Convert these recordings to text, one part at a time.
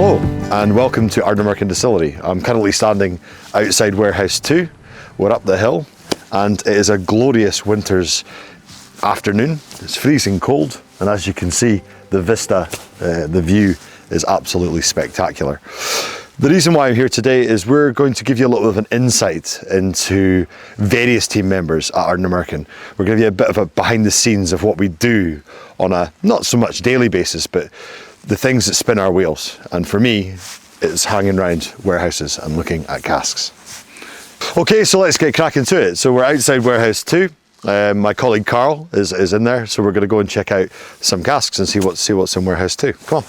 Hello and welcome to Ardnamurchan Distillery. I'm currently standing outside Warehouse 2. We're up the hill and it is a glorious winter's afternoon. It's freezing cold and as you can see the vista, the view is absolutely spectacular. The reason why I'm here today is we're going to give you a little bit of an insight into various team members at Ardnamurchan. We're going to give you a bit of a behind the scenes of what we do on a not so much daily basis, but the things that spin our wheels. And for me, it's hanging around warehouses and looking at casks. Okay, so let's get cracking to it. So we're outside Warehouse 2. My colleague Carl is in there, so we're going to go and check out some casks and see what's in Warehouse 2. Come on.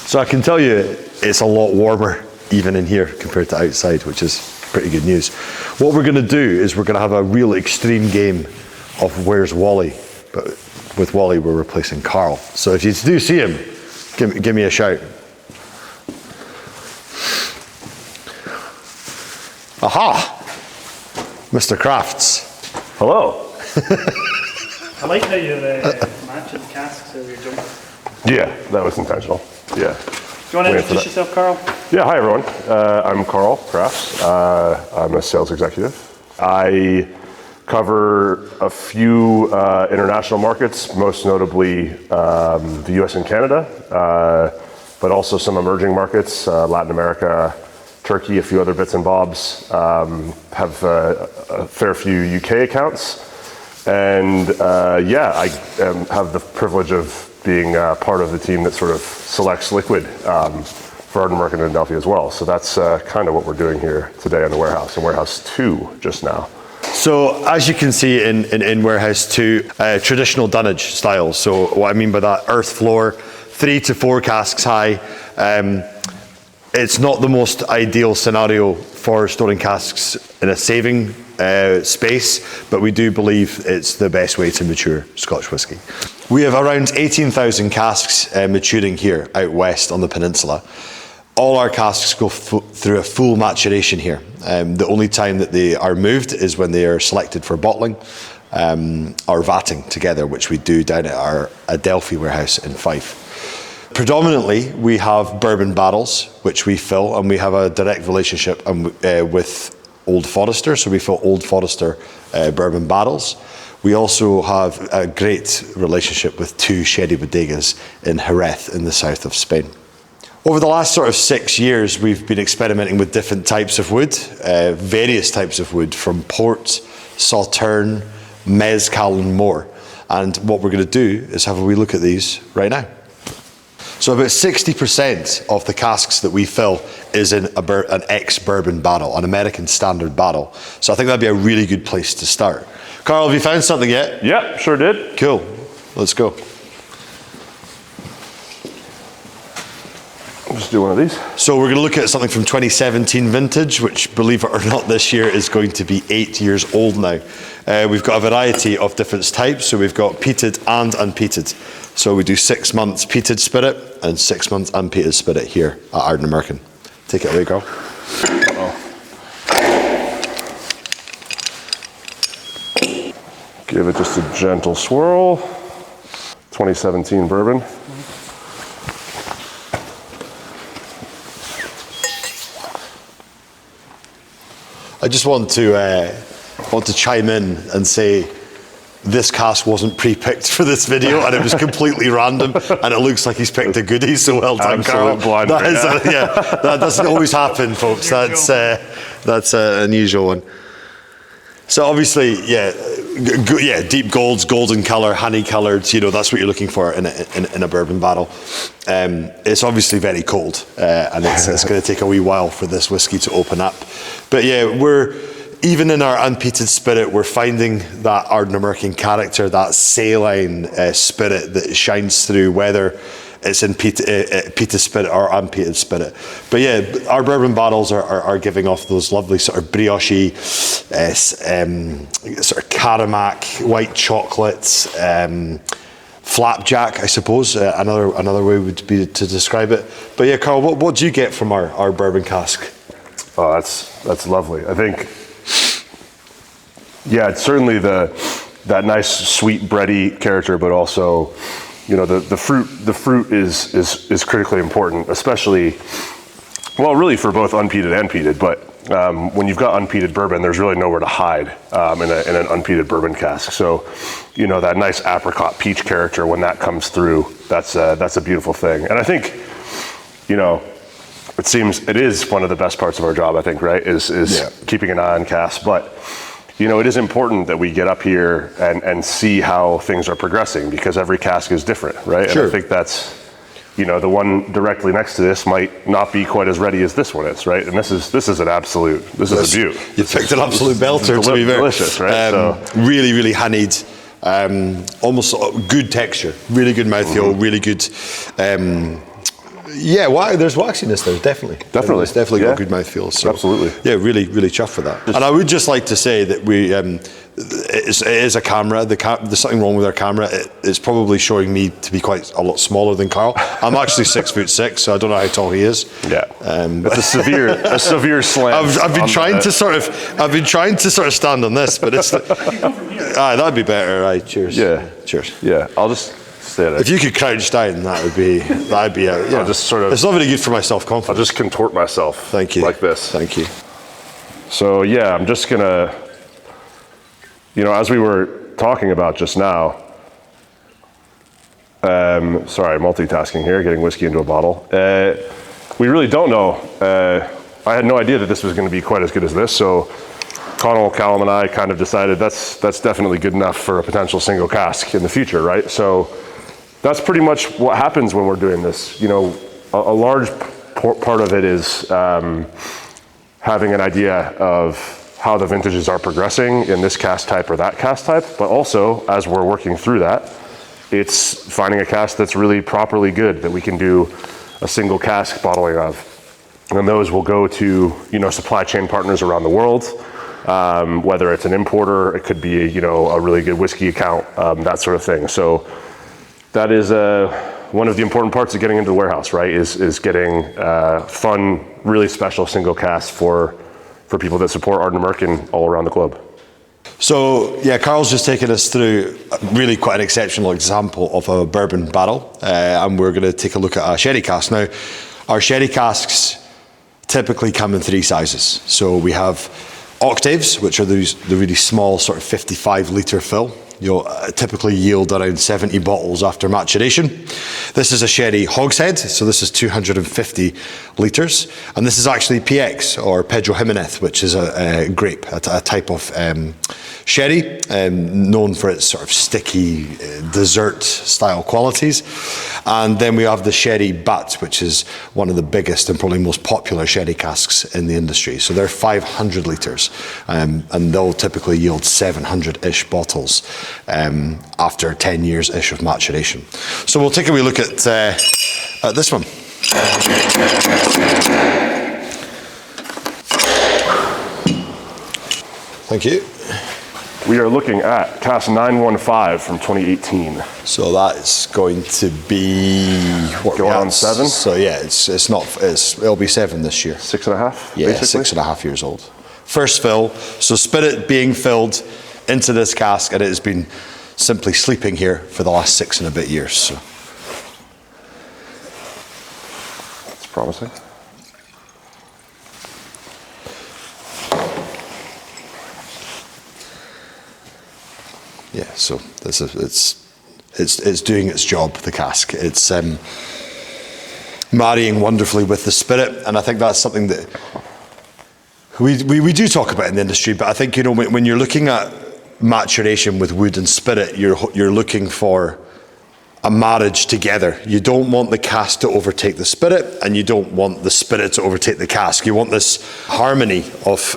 So I can tell you it's a lot warmer even in here compared to outside, which is pretty good news. What we're going to do is we're going to have a real extreme game of Where's Wally, but with Wally we're replacing Carl. So if you do see him, give me a shout. Aha! Mr. Crafts. Hello. I like how you match the casks over your jumper. Yeah, that was intentional. Yeah. Do you want to introduce yourself, Carl? Yeah, hi everyone. I'm Carl Crafts. I'm a sales executive. I cover a few international markets, most notably the US and Canada, but also some emerging markets, Latin America, Turkey, a few other bits and bobs, have a fair few UK accounts. And yeah, I have the privilege of being part of the team that sort of selects liquid for Ardnamurchan and Adelphi as well. So that's kind of what we're doing here today in the warehouse, in Warehouse 2 just now. So as you can see in Warehouse 2, traditional dunnage style. So what I mean by that, earth floor, 3 to 4 casks high. It's not the most ideal scenario for storing casks in a saving space, but we do believe it's the best way to mature Scotch whisky. We have around 18,000 casks maturing here out west on the peninsula. All our casks go through a full maturation here. The only time that they are moved is when they are selected for bottling or vatting together, which we do down at our Adelphi warehouse in Fife. Predominantly, we have bourbon barrels, which we fill, and we have a direct relationship with Old Forester, so we fill Old Forester bourbon barrels. We also have a great relationship with 2 sherry bodegas in Jerez in the south of Spain. Over the last sort of 6 years, we've been experimenting with different types of wood, various types of wood, from port, sauterne, mezcal and more. And what we're going to do is have a wee look at these right now. So about 60% of the casks that we fill is in an ex-bourbon barrel, an American standard barrel. So I think that'd be a really good place to start. Carl, have you found something yet? Yep, sure did. Cool, let's go. I'll just do one of these. So we're going to look at something from 2017 vintage, which, believe it or not, this year is going to be 8 years old now. We've got a variety of different types, so we've got peated and unpeated. So we do 6 months peated spirit and 6 months unpeated spirit here at Ardnamurchan. Take it away, Carl. Give it just a gentle swirl. 2017 bourbon. I just want to chime in and say this cask wasn't pre-picked for this video and it was completely random and it looks like he's picked a goodie, so well done, Carl. Blind That doesn't always happen, folks. That's an unusual one. So obviously, yeah, deep golds, golden colour, honey coloured, you know, that's what you're looking for in a bourbon barrel. It's obviously very cold and it's going to take a wee while for this whiskey to open up. But yeah, even in our unpeated spirit, we're finding that Ardnamurchan character, that saline spirit that shines through, whether it's in peated spirit or unpeated spirit. But yeah, our bourbon barrels are giving off those lovely sort of brioche, sort of Caramac, white chocolates, flapjack, I suppose. Another way would be to describe it. But yeah, Carl, what do you get from our bourbon cask? Oh, that's lovely. I think, yeah, it's certainly that nice sweet bready character, but also the fruit is critically important, especially, well, really for both unpeated and peated. But when you've got unpeated bourbon, there's really nowhere to hide in an unpeated bourbon cask. So, that nice apricot peach character, when that comes through, that's a beautiful thing. And I think, it is one of the best parts of our job, I think, right? Is keeping an eye on casks. But it is important that we get up here and see how things are progressing, because every cask is different, right? Sure. And I think that's, the one directly next to this might not be quite as ready as this one is, right? And this is a beaut. You picked an absolute belter, to be fair. Delicious, right? Really, really honeyed, almost good texture, really good mouthfeel, really good. There's waxiness there, definitely. It's definitely got good mouthfeel. So, absolutely. Yeah, really, really chuffed for that. And I would just like to say that it is a camera. There's something wrong with our camera. It's probably showing me to be quite a lot smaller than Carl. I'm actually 6'6", so I don't know how tall he is. Yeah, it's a severe slant. I've been trying to sort of stand on this, but it's. That'd be better. Right, cheers. Yeah, cheers. Yeah, I'll just. If you could crouch down, that'd be I'll just sort of. It's not very good for my self-confidence. I'll just contort myself. Thank you. Like this. Thank you. So yeah, I'm just gonna, as we were talking about just now. Sorry, multitasking here, getting whiskey into a bottle. We really don't know. I had no idea that this was going to be quite as good as this. So Connal, Callum, and I kind of decided that's definitely good enough for a potential single cask in the future, right? So. That's pretty much what happens when we're doing this. A large part of it is having an idea of how the vintages are progressing in this cask type or that cask type, but also, as we're working through that, it's finding a cask that's really properly good that we can do a single cask bottling of. And those will go to, supply chain partners around the world, whether it's an importer, it could be, a really good whiskey account, that sort of thing. So that is one of the important parts of getting into the warehouse, right? Is getting fun, really special single casks for people that support Ardnamurchan all around the globe. So yeah, Carl's just taken us through really quite an exceptional example of a bourbon barrel, and we're going to take a look at a sherry cask. Now, our sherry casks typically come in 3 sizes. So we have octaves, which are the really small sort of 55 litre fill. You'll typically yield around 70 bottles after maturation. This is a sherry hogshead, so this is 250 litres. And this is actually PX, or Pedro Jimenez, which is a grape, a type of sherry, known for its sort of sticky dessert style qualities. And then we have the sherry bat, which is one of the biggest and probably most popular sherry casks in the industry. So they're 500 litres, and they'll typically yield 700-ish bottles after 10 years-ish of maturation. So we'll take a wee look at this one. Thank you. We are looking at cask 915 from 2018. So that's going to be what, going on 7. So yeah, it'll be 7 this year. 6.5. Yeah, basically? 6.5 years old. First fill. So spirit being filled into this cask, and it has been simply sleeping here for the last 6 and a bit years. So. That's promising. Yeah, so it's doing its job, the cask. It's marrying wonderfully with the spirit, and I think that's something that we do talk about in the industry. But I think, when you're looking at maturation with wood and spirit, you're looking for a marriage together. You don't want the cask to overtake the spirit, and you don't want the spirit to overtake the cask. You want this harmony of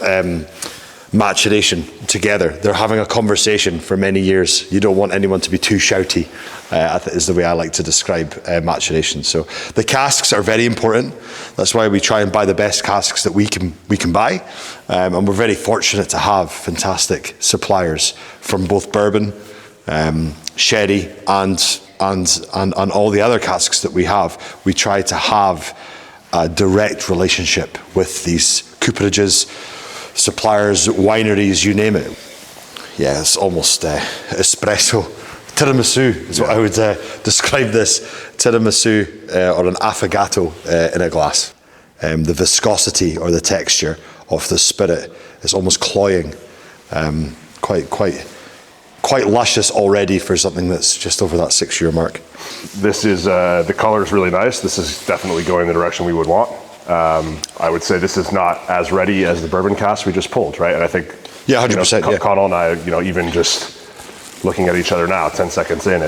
maturation together. They're having a conversation for many years. You don't want anyone to be too shouty, is the way I like to describe maturation. So the casks are very important. That's why we try and buy the best casks that we can buy. And we're very fortunate to have fantastic suppliers from both bourbon, sherry, and all the other casks that we have. We try to have a direct relationship with these cooperages, suppliers, wineries, you name it. Yeah, it's almost espresso tiramisu is what I would describe this. Tiramisu or an affogato in a glass. The viscosity or the texture of the spirit is almost cloying. Quite luscious already for something that's just over that 6-year mark. This is, the color is really nice. This is definitely going the direction we would want. I would say this is not as ready as the bourbon cask we just pulled, right? And I think, 100%, Connal and I, even just looking at each other now, 10 seconds in,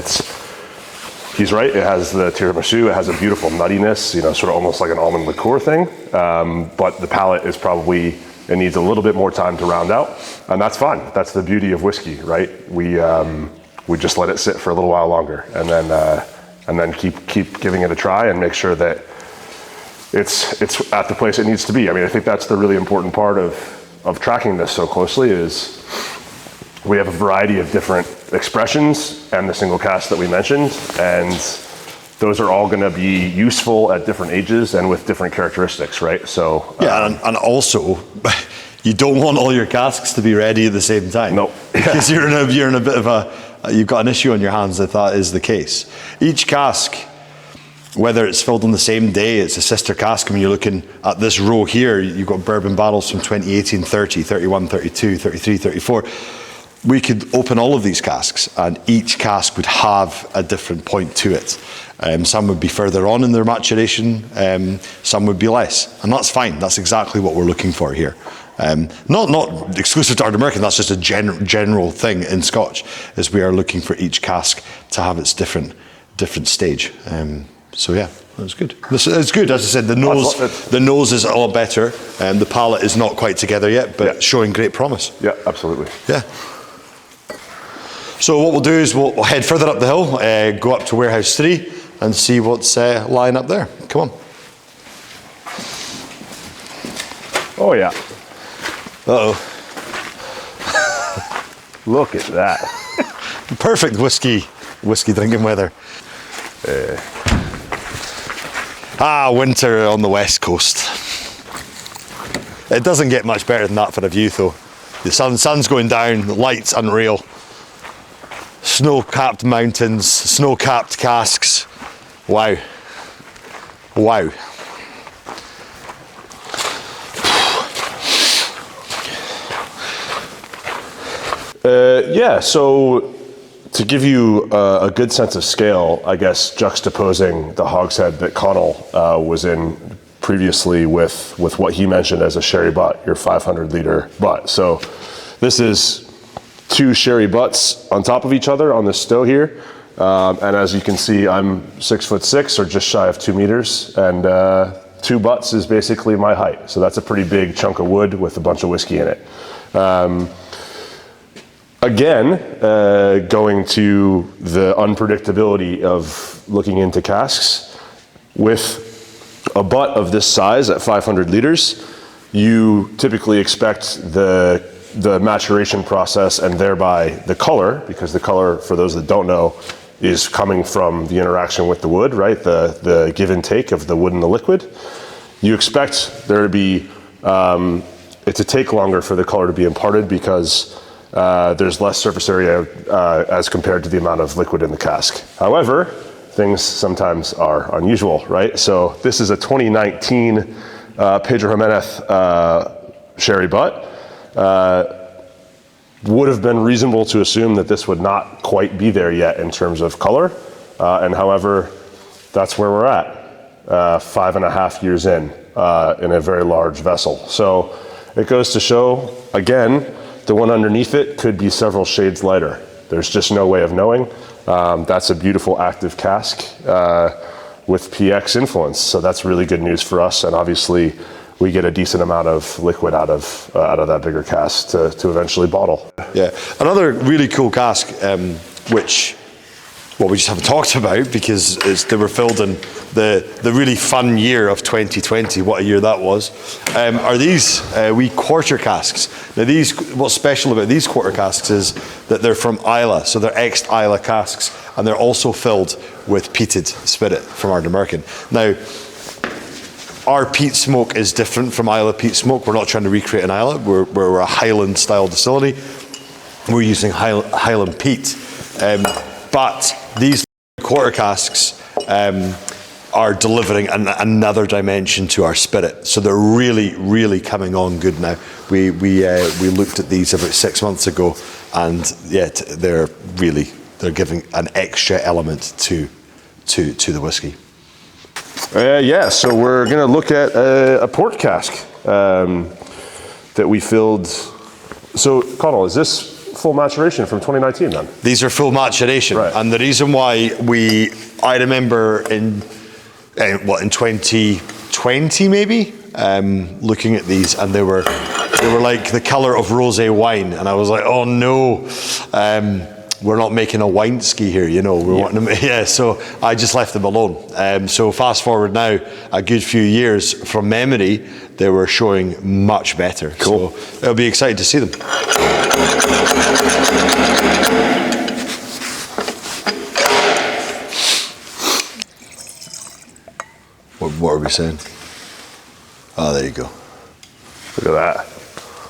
he's right. It has the tiramisu. It has a beautiful nuttiness, sort of almost like an almond liqueur thing. But the palate is probably, it needs a little bit more time to round out, and that's fine. That's the beauty of whiskey, right? We just let it sit for a little while longer, and then keep giving it a try and make sure that it's at the place it needs to be. I mean, I think that's the really important part of tracking this so closely is we have a variety of different expressions and the single cask that we mentioned, and those are all going to be useful at different ages and with different characteristics, right? So and also, you don't want all your casks to be ready at the same time. No, because you're in a bit of you've got an issue on your hands if that is the case. Each cask, whether it's filled on the same day, it's a sister cask. I mean, you're looking at this row here. You've got bourbon barrels from 2018, 30, 31, 32, 33, 34. We could open all of these casks, and each cask would have a different point to it. Some would be further on in their maturation, some would be less, and that's fine. That's exactly what we're looking for here. Not exclusive to Ardnamurchan, that's just a general thing in Scotch, is we are looking for each cask to have its different stage. So yeah, that's good. It's good, as I said, the nose is a lot better, and the palate is not quite together yet, but showing great promise. Yeah, absolutely. Yeah. So what we'll do is we'll head further up the hill, go up to warehouse 3 and see what's lying up there. Come on. Oh yeah. Uh-oh. Look at that. Perfect whiskey drinking weather. Winter on the west coast. It doesn't get much better than that for a view though. The sun's going down, the light's unreal. Snow-capped mountains, snow-capped casks. Wow. Wow. So to give you a good sense of scale, I guess juxtaposing the hogshead that Connal was in previously with what he mentioned as a sherry butt, your 500-liter butt. So this is 2 sherry butts on top of each other on the stow here. And as you can see, I'm 6'6" or just shy of 2 meters, and 2 butts is basically my height. So that's a pretty big chunk of wood with a bunch of whiskey in it. Again, going to the unpredictability of looking into casks, with a butt of this size at 500 liters, you typically expect the maturation process and thereby the color, because the color, for those that don't know, is coming from the interaction with the wood, right? The give and take of the wood and the liquid. You expect there to be, it to take longer for the color to be imparted because there's less surface area as compared to the amount of liquid in the cask. However, things sometimes are unusual, right? So this is a 2019 Pedro Jimenez sherry butt. Would have been reasonable to assume that this would not quite be there yet in terms of color. And however, that's where we're at, 5.5 years in a very large vessel. So it goes to show, again, the one underneath it could be several shades lighter. There's just no way of knowing. That's a beautiful active cask with PX influence. So that's really good news for us. And obviously we get a decent amount of liquid out of that bigger cask to eventually bottle. Yeah, another really cool cask, which we just haven't talked about because they were filled in the really fun year of 2020. What a year that was! Are these wee quarter casks? Now, what's special about these quarter casks is that they're from Islay, so they're ex-Islay casks, and they're also filled with peated spirit from Ardnamurchan. Now, our peat smoke is different from Islay peat smoke. We're not trying to recreate an Islay. We're a Highland style distillery. We're using Highland peat. But these quarter casks are delivering another dimension to our spirit. So they're really, really coming on good now. We looked at these about 6 months ago, and yet they're giving an extra element to the whiskey. Yeah, so we're going to look at a port cask that we filled. So, Connal, is this full maturation from 2019 then? These are full maturation, right. And the reason why I remember in 2020 maybe, looking at these, and they were like the color of rosé wine, and I was like, oh no. We're not making a wine ski here, We're wanting to, so I just left them alone. So fast forward now, a good few years from memory, they were showing much better. Cool. So it'll be exciting to see them. What are we saying? Oh, there you go. Look at that.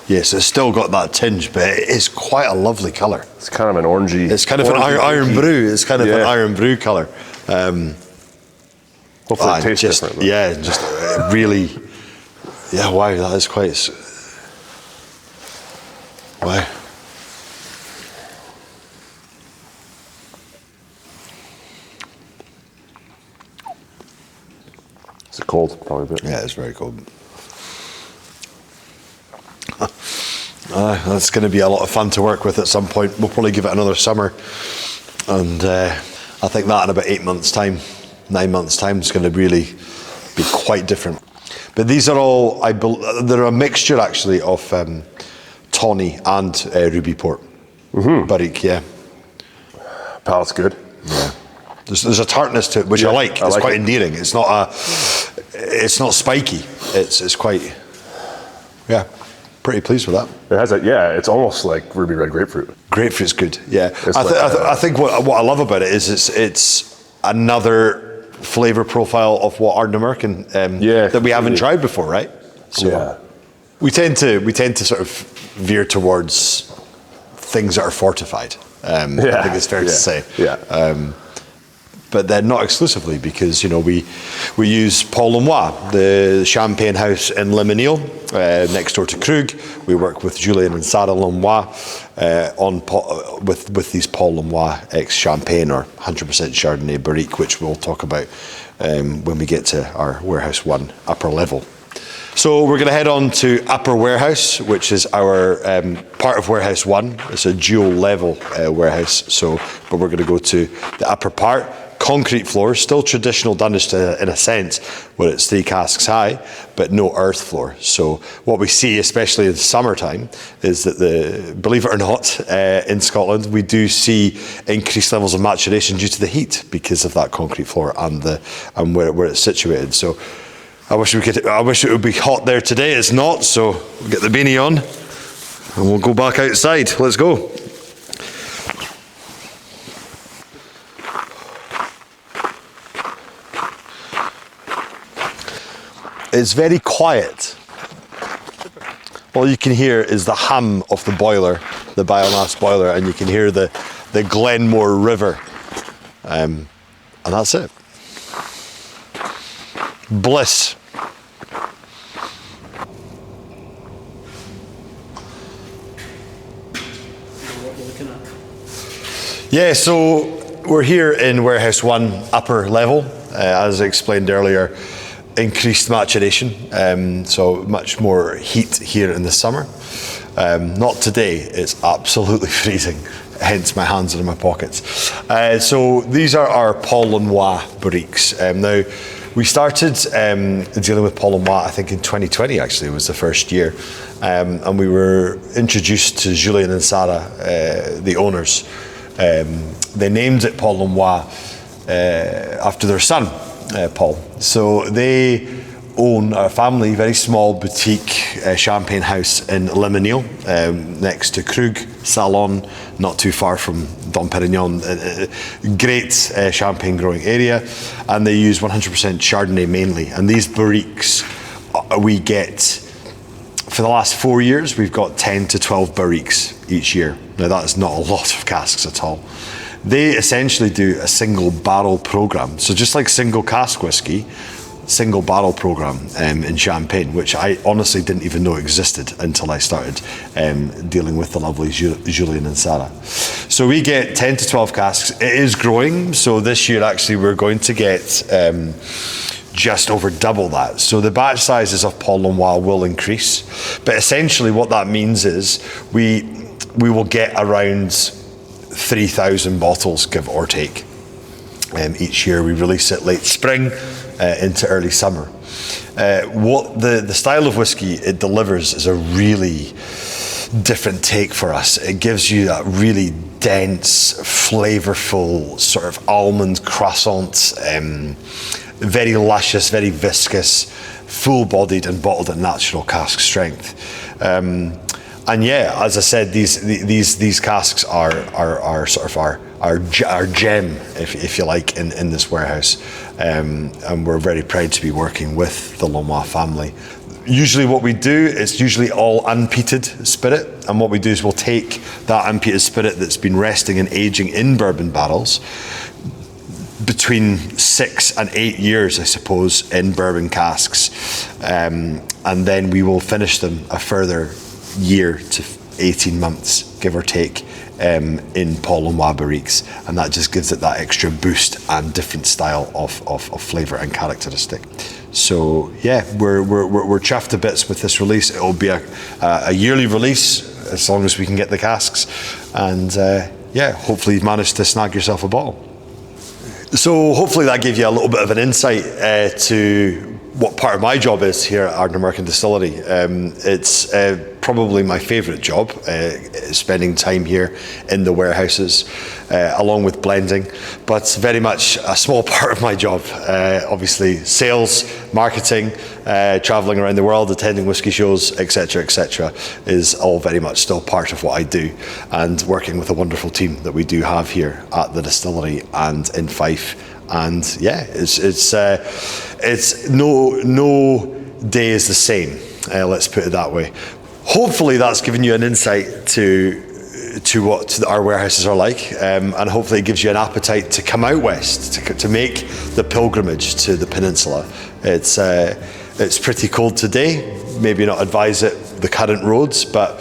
Yes, it's still got that tinge, but it is quite a lovely colour. It's kind of an orangey. It's kind of an iron brew. It's kind of an iron brew colour. Hopefully it tastes different. Yeah, just really. Yeah, wow, that is quite. Wow. Is it cold? Probably a bit. Yeah, it's very cold. That's going to be a lot of fun to work with at some point. We'll probably give it another summer, and I think that in about 8 months' time, 9 months' time, is going to really be quite different. But these are all, they're a mixture actually of tawny and ruby port. Barrique, yeah. Palate's good. Yeah. There's a tartness to it, which I like. It's quite endearing. It's not spiky. It's quite, yeah. Pretty pleased with that. It has it's almost like ruby red grapefruit. Grapefruit's good, yeah. I think what I love about it is it's another flavour profile of what Ardnamurchan that we haven't tried before, right? So we tend to sort of veer towards things that are fortified. I think it's fair to say. Yeah. But then not exclusively, because we use Paul Lemois, the champagne house in Limonil, next door to Krug. We work with Julien and Sarah Lemois with these Paul Lemois ex-champagne or 100% Chardonnay Barrique, which we'll talk about when we get to our Warehouse 1 upper level. So we're going to head on to Upper Warehouse, which is our part of Warehouse 1. It's a dual level warehouse, but we're going to go to the upper part. Concrete floor, still traditional Dunwich in a sense, where it's 3 casks high, but no earth floor. So what we see, especially in the summertime, is that believe it or not, in Scotland, we do see increased levels of maturation due to the heat because of that concrete floor and where it's situated. So I wish it would be hot there today. It's not, so we'll get the beanie on and we'll go back outside. Let's go. It's very quiet. All you can hear is the hum of the boiler, the biomass boiler, and you can hear the Glenmore River. And that's it. Bliss. What we're looking at. Yeah, so we're here in Warehouse 1 upper level, as I explained earlier. Increased maturation, so much more heat here in the summer. Not today, it's absolutely freezing, hence my hands are in my pockets. So these are our Paul Lemois Barriques. Now, we started dealing with Paul Lemois, I think in 2020 actually, was the first year. And we were introduced to Julien and Sarah, the owners. They named it Paul Lemois after their son, Paul. So they own a family, very small boutique champagne house in Limonil, next to Krug Salon, not too far from Dom Perignon. Great champagne growing area, and they use 100% Chardonnay mainly. And these barriques we get, for the last 4 years, we've got 10 to 12 barriques each year. Now that is not a lot of casks at all. They essentially do a single barrel program. So just like single cask whiskey, single barrel program in Champagne, which I honestly didn't even know existed until I started dealing with the lovely Julian and Sarah. So we get 10 to 12 casks. It is growing. So this year, actually, we're going to get just over double that. So the batch sizes of Paul Noir will increase. But essentially what that means is we will get around 3,000 bottles, give or take. Each year we release it late spring into early summer. What the style of whiskey it delivers is a really different take for us. It gives you that really dense, flavorful sort of almond croissant, very luscious, very viscous, full-bodied and bottled at natural cask strength. And yeah, as I said, these casks are sort of our gem, if you like, in this warehouse, and we're very proud to be working with the Lomois family. Usually what we do is usually all unpeated spirit, and what we do is we'll take that unpeated spirit that's been resting and aging in bourbon barrels between 6 and 8 years, I suppose, in bourbon casks, and then we will finish them a further year to 18 months, give or take, in Paul Noir barriques, and that just gives it that extra boost and different style of flavour and characteristic. So yeah, we're chuffed to bits with this release. It will be a yearly release as long as we can get the casks, and yeah, hopefully you've managed to snag yourself a bottle. So hopefully that gave you a little bit of an insight to what part of my job is here at Ardnamurchan Distillery. It's probably my favourite job, spending time here in the warehouses, along with blending, but very much a small part of my job. Obviously sales, marketing, travelling around the world, attending whiskey shows, etc., is all very much still part of what I do, and working with a wonderful team that we do have here at the distillery and in Fife. And yeah, it's no day is the same. Let's put it that way. Hopefully that's given you an insight to what our warehouses are like, and hopefully it gives you an appetite to come out west, to make the pilgrimage to the peninsula. It's pretty cold today. Maybe not advise it the current roads, but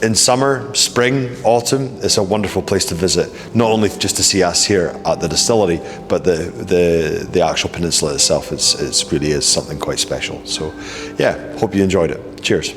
in summer, spring, autumn, it's a wonderful place to visit. Not only just to see us here at the distillery, but the actual peninsula itself. It really is something quite special. So yeah, hope you enjoyed it. Cheers.